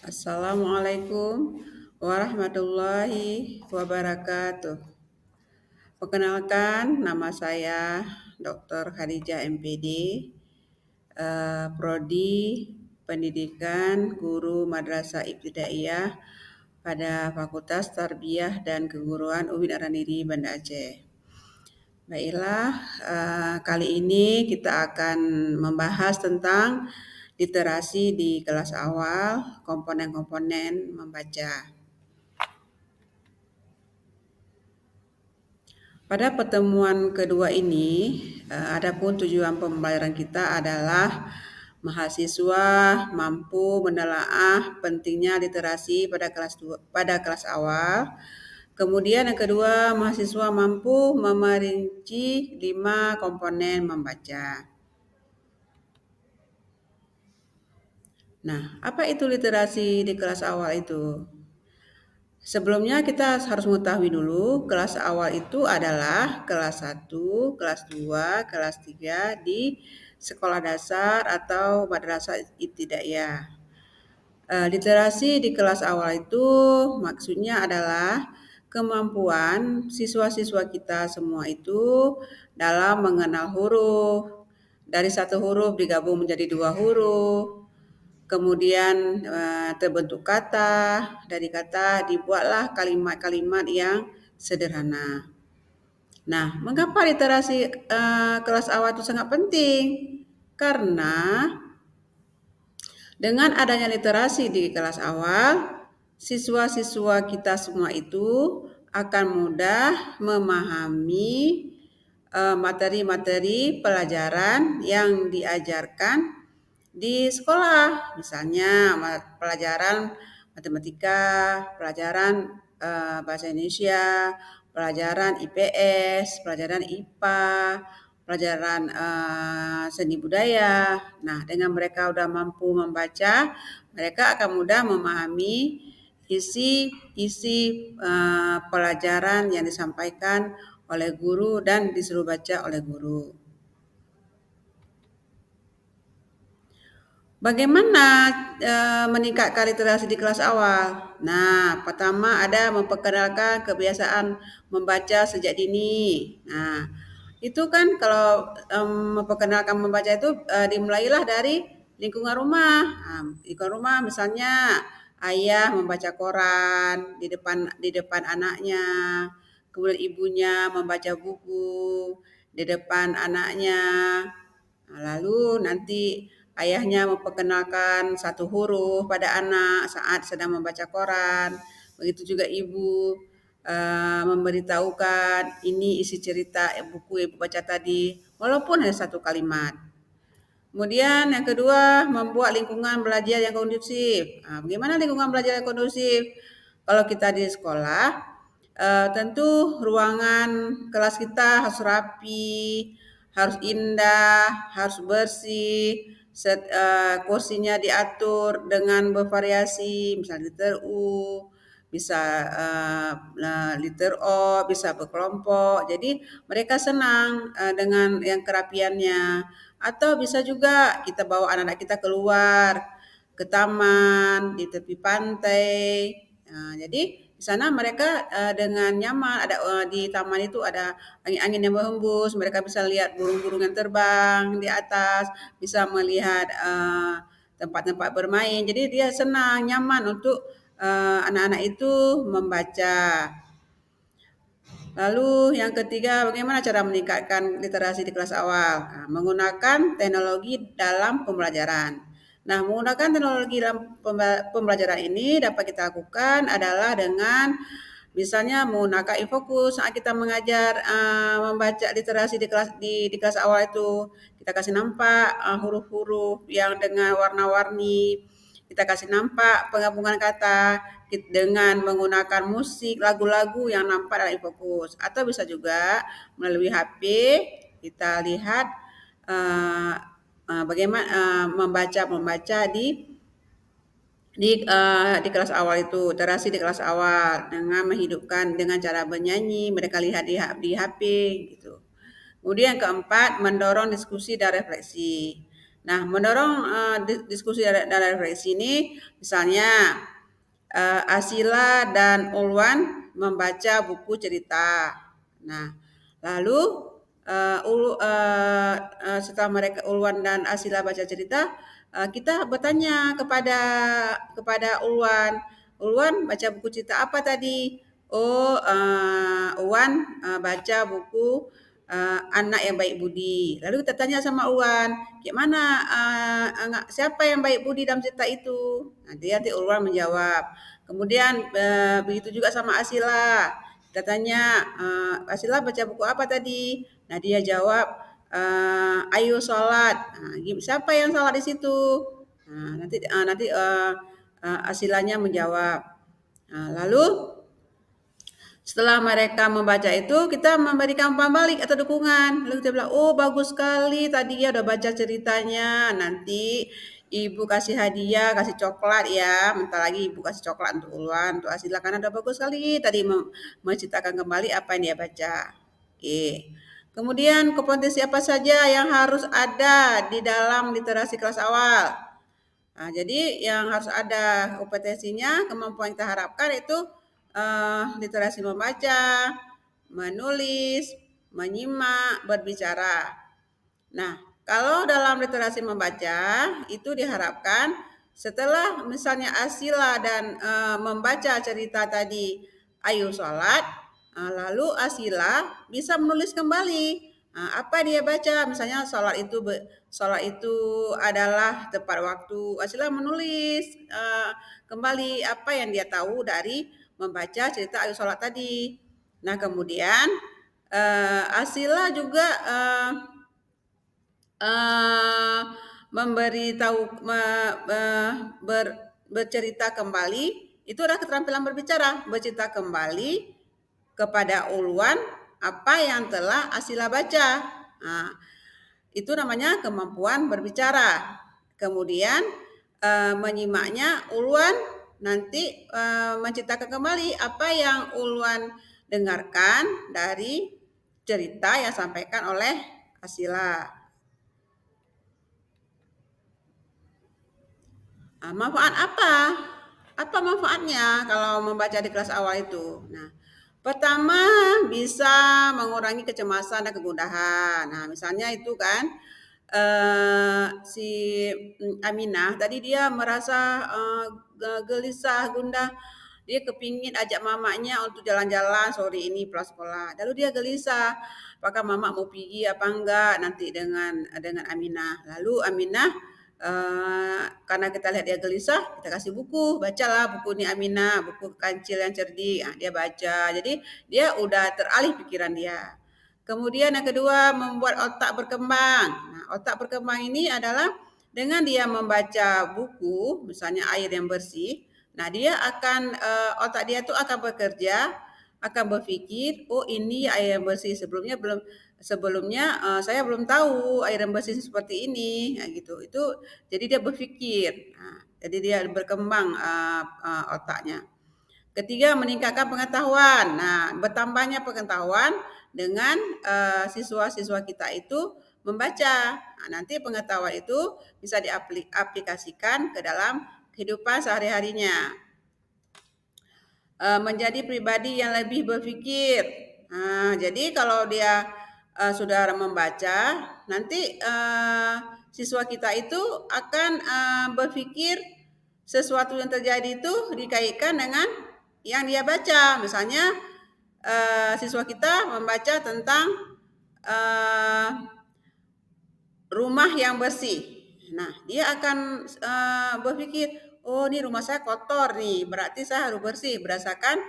Assalamualaikum warahmatullahi wabarakatuh. Perkenalkan, nama saya Dr. Khadijah MPD, Prodi Pendidikan Guru Madrasah Ibtidaiyah pada Fakultas Tarbiyah dan Keguruan UIN Araniri, Banda Aceh. Baiklah, kali ini kita akan membahas tentang literasi di kelas awal, komponen-komponen membaca. Pada pertemuan kedua ini, adapun tujuan pembelajaran kita adalah mahasiswa mampu menelaah pentingnya literasi pada kelas awal. Kemudian yang kedua, mahasiswa mampu memerinci 5 komponen membaca. Nah, apa itu literasi di kelas awal itu? Sebelumnya kita harus mengetahui dulu kelas awal itu adalah kelas 1, kelas 2, kelas 3 di sekolah dasar atau madrasah ibtidaiyah. Literasi di kelas awal itu maksudnya adalah kemampuan siswa-siswa kita semua itu dalam mengenal huruf. Dari satu huruf digabung menjadi 2 huruf. Kemudian terbentuk kata, dari kata dibuatlah kalimat-kalimat yang sederhana. Nah, mengapa literasi kelas awal itu sangat penting? Karena dengan adanya literasi di kelas awal, siswa-siswa kita semua itu akan mudah memahami materi-materi pelajaran yang diajarkan di sekolah. Misalnya pelajaran matematika, pelajaran bahasa Indonesia, pelajaran IPS, pelajaran IPA, pelajaran seni budaya. Nah, dengan mereka sudah mampu membaca, mereka akan mudah memahami isi pelajaran yang disampaikan oleh guru dan disuruh baca oleh guru. Bagaimana meningkatkan literasi di kelas awal? Nah, pertama ada memperkenalkan kebiasaan membaca sejak dini. Nah, itu kan kalau memperkenalkan membaca itu dimulailah dari lingkungan rumah. Nah, lingkungan rumah misalnya ayah membaca koran di depan anaknya, kemudian ibunya membaca buku di depan anaknya. Nah, lalu nanti ayahnya memperkenalkan satu huruf pada anak saat sedang membaca koran. Begitu juga ibu memberitahukan ini isi cerita buku ibu baca tadi, walaupun hanya satu kalimat. Kemudian yang kedua, membuat lingkungan belajar yang kondusif. Nah, bagaimana lingkungan belajar yang kondusif? Kalau kita di sekolah, tentu ruangan kelas kita harus rapi, harus indah, harus bersih, kursinya diatur dengan bervariasi, misalnya liter U, bisa liter O, bisa berkelompok. Jadi mereka senang dengan yang kerapiannya. Atau bisa juga kita bawa anak-anak kita keluar ke taman, di tepi pantai. Nah, jadi di sana mereka dengan nyaman, ada di taman itu ada angin-angin yang berhembus, mereka bisa lihat burung-burung yang terbang di atas, bisa melihat tempat-tempat bermain. Jadi dia senang, nyaman untuk anak-anak itu membaca. Lalu yang ketiga, bagaimana cara meningkatkan literasi di kelas awal? Nah, menggunakan teknologi dalam pembelajaran. Nah, menggunakan teknologi dalam pembelajaran ini dapat kita lakukan adalah dengan misalnya menggunakan infokus saat kita mengajar membaca literasi di kelas awal itu. Kita kasih nampak huruf-huruf yang dengan warna-warni. Kita kasih nampak penggabungan kata dengan menggunakan musik, lagu-lagu yang nampak dalam infokus. Atau bisa juga melalui HP kita lihat bagaimana membaca di kelas awal itu, literasi di kelas awal dengan menghidupkan dengan cara bernyanyi, mereka lihat di HP gitu. Kemudian yang keempat, mendorong diskusi dan refleksi. Nah, mendorong diskusi dan refleksi ini, misalnya Asila dan Ulwan membaca buku cerita. Nah, lalu setelah mereka Ulwan dan Asila baca cerita, kita bertanya kepada Ulwan, Ulwan baca buku cerita apa tadi? Oh, Ulwan baca buku Anak yang Baik Budi. Lalu kita tanya sama Ulwan, gimana siapa yang baik budi dalam cerita itu? Nanti Ulwan menjawab. Kemudian begitu juga sama Asila. Kita tanya, Asila baca buku apa tadi? Nah, dia jawab, Ayo sholat. Nah, siapa yang sholat di situ? Nah, nanti Asilanya menjawab. Nah, lalu setelah mereka membaca itu, kita memberikan umpan balik atau dukungan. Lalu kita bilang, oh bagus sekali, tadi ya udah baca ceritanya. Nanti ibu kasih hadiah, kasih coklat ya. Bentar lagi ibu kasih coklat untuk Ulwan, untuk Asila. Karena udah bagus sekali tadi menceritakan kembali apa yang dia baca. Oke. Kemudian kompetensi apa saja yang harus ada di dalam literasi kelas awal? Nah, jadi yang harus ada kompetensinya, kemampuan kita harapkan itu literasi membaca, menulis, menyimak, berbicara. Nah, kalau dalam literasi membaca itu diharapkan setelah misalnya Asila dan membaca cerita tadi Ayu sholat, lalu Asila bisa menulis kembali apa dia baca. Misalnya sholat itu adalah tepat waktu. Asila menulis kembali apa yang dia tahu dari membaca cerita Ayu sholat tadi. Nah, kemudian Asila juga memberitahu bercerita kembali itu adalah keterampilan berbicara, bercerita kembali kepada Ulwan apa yang telah Asila baca. Nah, itu namanya kemampuan berbicara. Kemudian menyimaknya Ulwan nanti menceritakan kembali apa yang Ulwan dengarkan dari cerita yang disampaikan oleh Asila. Manfaat apa? Apa manfaatnya kalau membaca di kelas awal itu? Nah, pertama bisa mengurangi kecemasan dan kegundahan. Nah, misalnya itu kan si Aminah tadi dia merasa gelisah, gundah. Dia kepingin ajak mamanya untuk jalan-jalan sore ini pulang sekolah. Lalu dia gelisah, apakah mama mau pergi apa enggak nanti dengan Aminah. Lalu Aminah karena kita lihat dia gelisah, kita kasih buku, bacalah buku ini Aminah, buku Kancil yang Cerdik. Nah, dia baca. Jadi dia udah teralih pikiran dia. Kemudian yang kedua membuat otak berkembang. Nah, otak berkembang ini adalah dengan dia membaca buku, misalnya Air yang Bersih. Nah, dia akan otak dia tuh akan bekerja, akan berpikir, oh ini air yang bersih sebelumnya saya belum tahu air yang bersih seperti ini, nah, gitu. Itu jadi dia berpikir. Nah, jadi dia berkembang otaknya. Ketiga, meningkatkan pengetahuan. Nah, bertambahnya pengetahuan dengan siswa-siswa kita itu membaca. Nah, nanti pengetahuan itu bisa diaplikasikan ke dalam kehidupan sehari-harinya. Menjadi pribadi yang lebih berpikir. Nah, jadi kalau dia sudah membaca, nanti siswa kita itu akan berpikir sesuatu yang terjadi itu dikaitkan dengan yang dia baca. Misalnya siswa kita membaca tentang rumah yang bersih. Nah, dia akan berpikir, oh ini rumah saya kotor nih, berarti saya harus bersih berdasarkan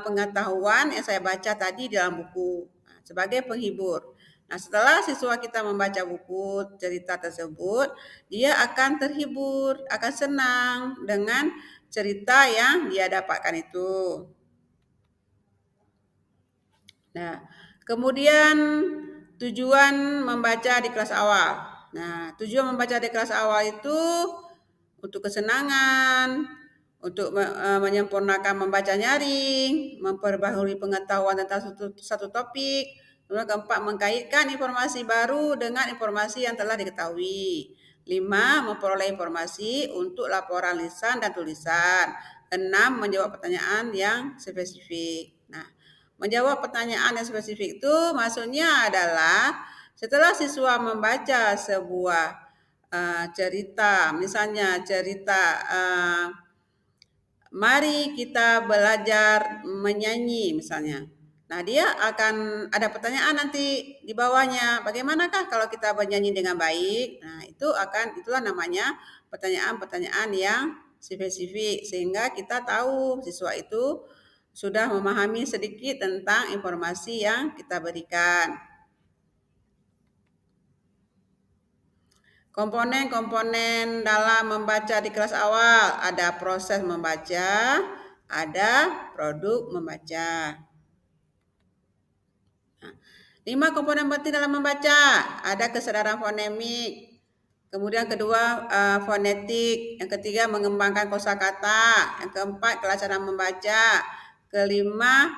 pengetahuan yang saya baca tadi dalam buku sebagai penghibur. Nah, setelah siswa kita membaca buku cerita tersebut, dia akan terhibur, akan senang dengan cerita yang dia dapatkan itu. Nah, kemudian tujuan membaca di kelas awal. Nah, tujuan membaca di kelas awal itu untuk kesenangan, untuk menyempurnakan membaca nyaring, memperbaharui pengetahuan tentang satu topik. Kemudian keempat, mengkaitkan informasi baru dengan informasi yang telah diketahui. 5. Memperoleh informasi untuk laporan lisan dan tulisan. 6. Menjawab pertanyaan yang spesifik. Nah, menjawab pertanyaan yang spesifik itu maksudnya adalah setelah siswa membaca sebuah cerita, misalnya cerita mari kita belajar menyanyi misalnya. Nah, dia akan ada pertanyaan nanti di bawahnya, bagaimanakah kalau kita bernyanyi dengan baik? Nah, itulah namanya pertanyaan-pertanyaan yang spesifik sehingga kita tahu siswa itu sudah memahami sedikit tentang informasi yang kita berikan. Komponen-komponen dalam membaca di kelas awal, ada proses membaca, ada produk membaca. 5 komponen penting dalam membaca, ada kesadaran fonemik, kemudian kedua fonetik, yang ketiga mengembangkan kosakata, yang keempat kelancaran membaca, kelima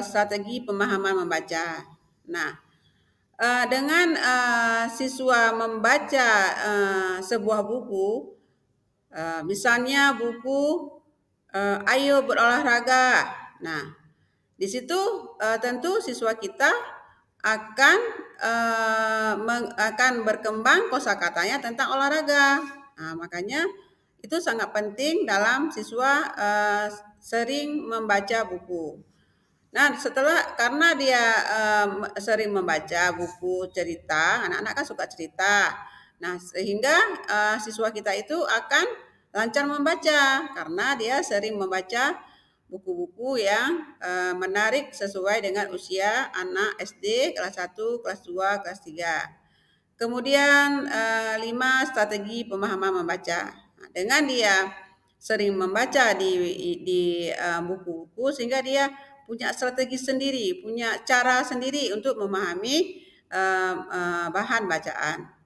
strategi pemahaman membaca. Nah, dengan siswa membaca sebuah buku, misalnya buku Ayo Berolahraga. Nah, di situ tentu siswa kita akan berkembang kosakatanya tentang olahraga. Nah, makanya itu sangat penting dalam siswa sering membaca buku. Nah, karena dia sering membaca buku cerita, anak-anak kan suka cerita. Nah, sehingga siswa kita itu akan lancar membaca karena dia sering membaca buku-buku yang menarik sesuai dengan usia anak SD kelas 1, kelas 2, kelas 3. Kemudian 5 strategi pemahaman membaca. Nah, dengan dia sering membaca di buku-buku sehingga dia punya strategi sendiri, punya cara sendiri untuk memahami bahan bacaan.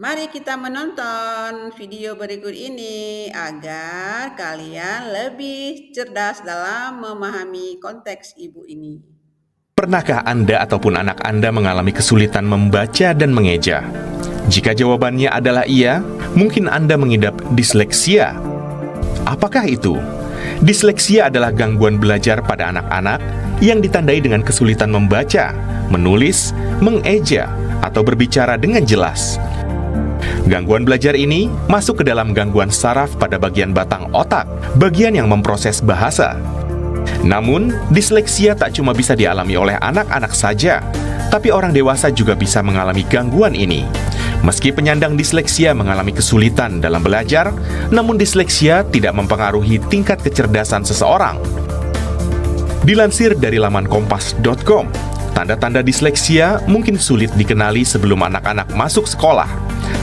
Mari kita menonton video berikut ini agar kalian lebih cerdas dalam memahami konteks ibu ini. Pernahkah Anda ataupun anak Anda mengalami kesulitan membaca dan mengeja? Jika jawabannya adalah iya, mungkin Anda mengidap disleksia. Apakah itu? Disleksia adalah gangguan belajar pada anak-anak yang ditandai dengan kesulitan membaca, menulis, mengeja, atau berbicara dengan jelas. Gangguan belajar ini masuk ke dalam gangguan saraf pada bagian batang otak, bagian yang memproses bahasa. Namun, disleksia tak cuma bisa dialami oleh anak-anak saja, tapi orang dewasa juga bisa mengalami gangguan ini. Meski penyandang disleksia mengalami kesulitan dalam belajar, namun disleksia tidak mempengaruhi tingkat kecerdasan seseorang. Dilansir dari laman kompas.com, tanda-tanda disleksia mungkin sulit dikenali sebelum anak-anak masuk sekolah,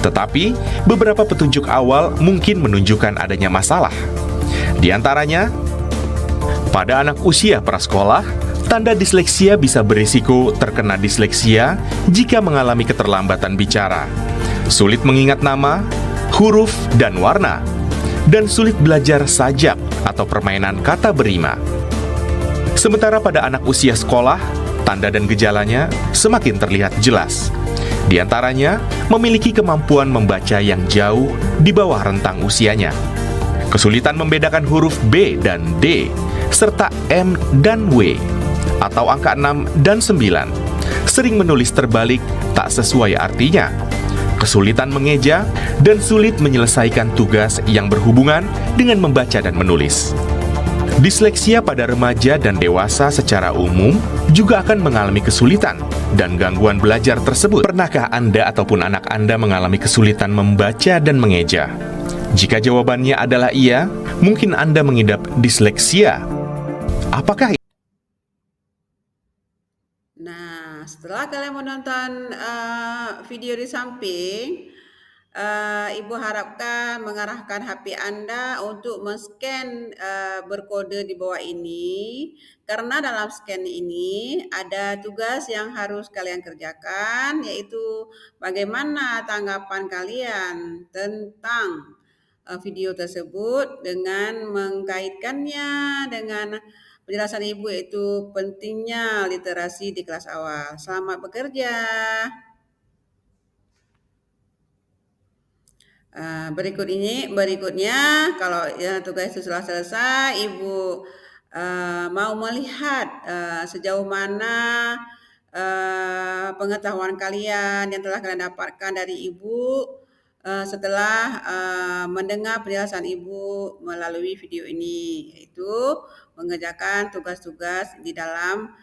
tetapi beberapa petunjuk awal mungkin menunjukkan adanya masalah. Di antaranya, pada anak usia prasekolah, tanda disleksia bisa berisiko terkena disleksia jika mengalami keterlambatan bicara, sulit mengingat nama, huruf, dan warna, dan sulit belajar sajak atau permainan kata berima. Sementara pada anak usia sekolah, tanda dan gejalanya semakin terlihat jelas. Di antaranya, memiliki kemampuan membaca yang jauh di bawah rentang usianya, kesulitan membedakan huruf B dan D, serta M dan W, atau angka 6 dan 9, sering menulis terbalik tak sesuai artinya, kesulitan mengeja, dan sulit menyelesaikan tugas yang berhubungan dengan membaca dan menulis. Disleksia pada remaja dan dewasa secara umum juga akan mengalami kesulitan dan gangguan belajar tersebut. Pernahkah Anda ataupun anak Anda mengalami kesulitan membaca dan mengeja? Jika jawabannya adalah iya, mungkin Anda mengidap disleksia. Apakah Nah, setelah kalian menonton video di samping, Ibu harapkan mengarahkan HP Anda untuk men-scan berkode di bawah ini, karena dalam scan ini ada tugas yang harus kalian kerjakan, yaitu bagaimana tanggapan kalian tentang video tersebut dengan mengkaitkannya dengan penjelasan Ibu yaitu pentingnya literasi di kelas awal. Selamat bekerja. Berikutnya kalau ya, tugas itu sudah selesai, Ibu mau melihat sejauh mana pengetahuan kalian yang telah kalian dapatkan dari Ibu setelah mendengar penjelasan Ibu melalui video ini, yaitu mengerjakan tugas-tugas di dalam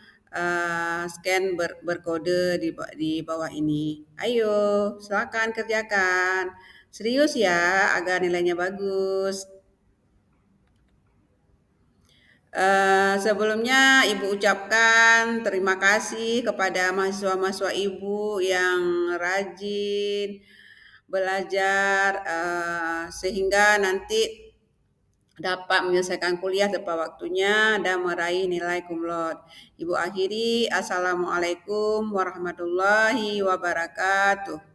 scan berkode di bawah ini. Ayo, silakan kerjakan. Serius ya, agar nilainya bagus. Sebelumnya Ibu ucapkan terima kasih kepada mahasiswa-mahasiswa Ibu yang rajin belajar sehingga nanti dapat menyelesaikan kuliah tepat waktunya dan meraih nilai cum laude. Ibu akhiri, Assalamualaikum warahmatullahi wabarakatuh.